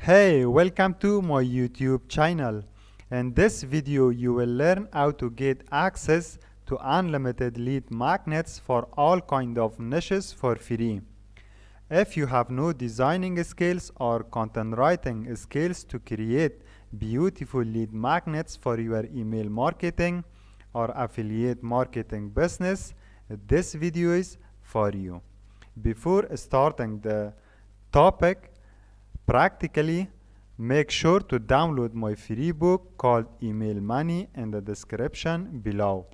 Hey, welcome to my YouTube channel. In this video, you will learn how to get access to unlimited lead magnets for all kind of niches for free. If you have no designing skills or content writing skills to create beautiful lead magnets for your email marketing or affiliate marketing business, this video is for you. Before starting the topic, practically, make sure to download my free book called Email Money in the description below.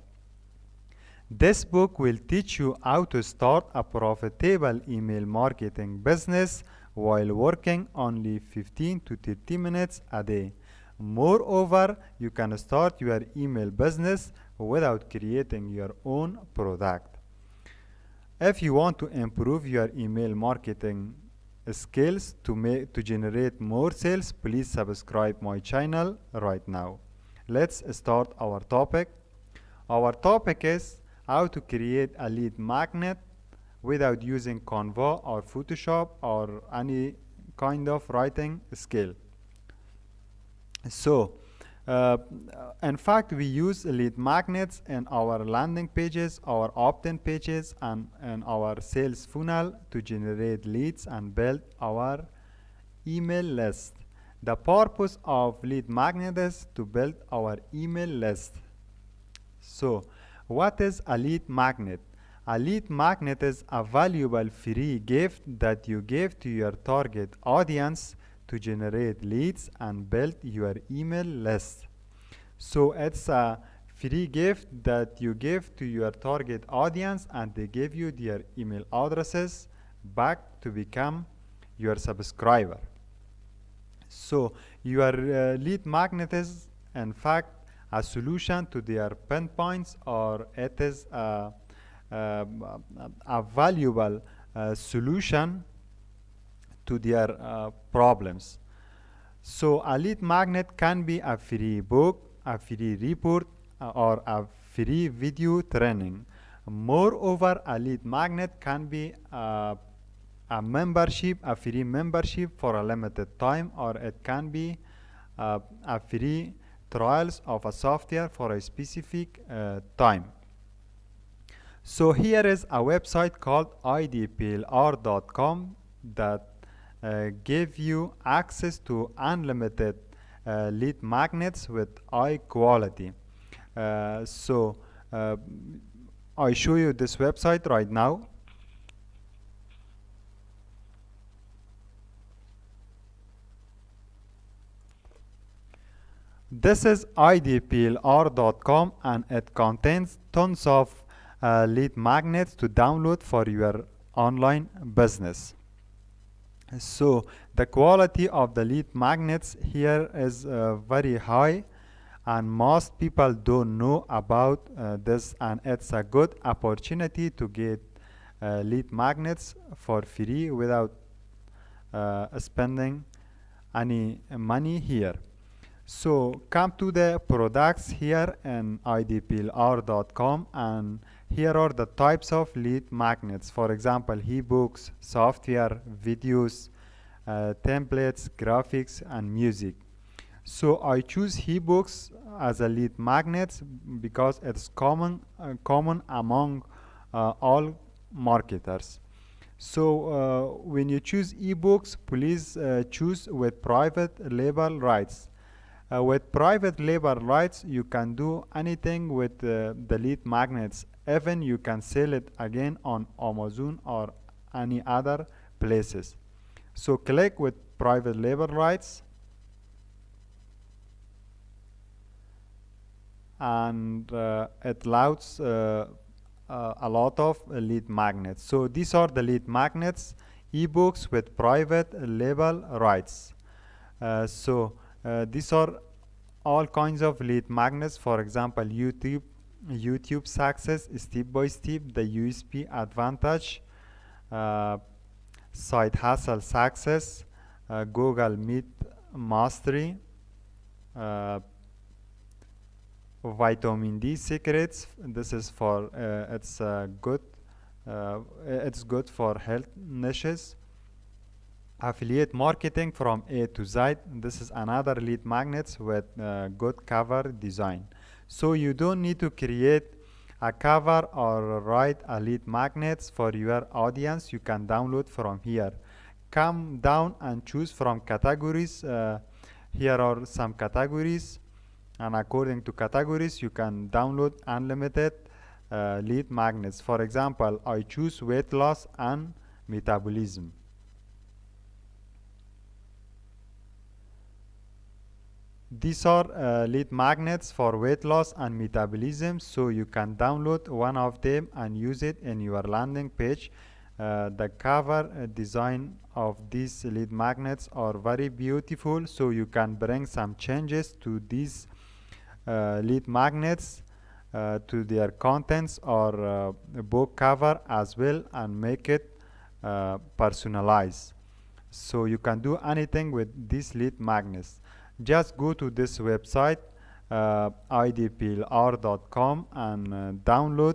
This book will teach you how to start a profitable email marketing business while working only 15 to 30 minutes a day. Moreover, you can start your email business without creating your own product. If you want to improve your email marketing skills to generate more sales, please subscribe my channel right now. Let's start our topic. Our topic is how to create a lead magnet without using Canva or Photoshop or any kind of writing skill. So, uh, in fact, we use lead magnets in our landing pages, our opt-in pages, and in our sales funnel to generate leads and build our email list. The purpose of lead magnet is to build our email list. So, what is a lead magnet? A lead magnet is a valuable free gift that you give to your target audience to generate leads and build your email list. So it's a free gift that you give to your target audience and they give you their email addresses back to become your subscriber. So your lead magnet is in fact a solution to their pain points, or it is a valuable solution to their problems. So a lead magnet can be a free book, a free report, or a free video training. Moreover, a lead magnet can be a membership, a free membership for a limited time, or it can be a free trials of a software for a specific time. So here is a website called idplr.com that give you access to unlimited lead magnets with high quality. So I show you this website right now. This is idplr.com and it contains tons of lead magnets to download for your online business. So the quality of the lead magnets here is very high and most people don't know about this, and it's a good opportunity to get lead magnets for free without spending any money here. So come to the products here in idplr.com, and here are the types of lead magnets. For example, ebooks, software, videos, templates, graphics, and music. So I choose ebooks as a lead magnet because it's common among all marketers. So when you choose ebooks, please choose with private label rights. With private label rights, you can do anything with the lead magnets. Even you can sell it again on Amazon or any other places. So click with private label rights, and it allows a lot of lead magnets. So these are the lead magnets, ebooks with private label rights. These are all kinds of lead magnets. For example, YouTube success step by step, the USP advantage, side hustle success, Google Meet mastery, vitamin D secrets. This is for it's good for health niches. affiliate marketing from A to Z. This is another lead magnets with good cover design. So you don't need to create a cover or write a lead magnets for your audience. You can download from here. Come down and choose from categories. Here are some categories, and according to categories you can download unlimited lead magnets. For example, I choose weight loss and metabolism. These are lead magnets for weight loss and metabolism, so you can download one of them and use it in your landing page. The cover design of these lead magnets are very beautiful, so you can bring some changes to these lead magnets to their contents or book cover as well, and make it personalized. So you can do anything with these lead magnets. Just go to this website idplr.com and download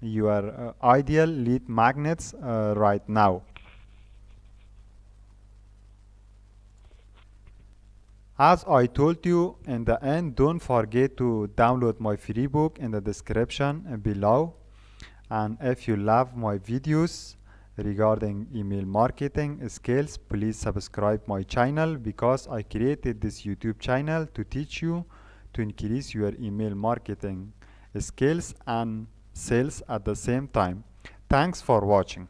your ideal lead magnets right now. As I told you in the end, don't forget to download my free book in the description below. And if you love my videos regarding email marketing skills, please subscribe my channel, because I created this YouTube channel to teach you to increase your email marketing skills and sales at the same time. Thanks for watching.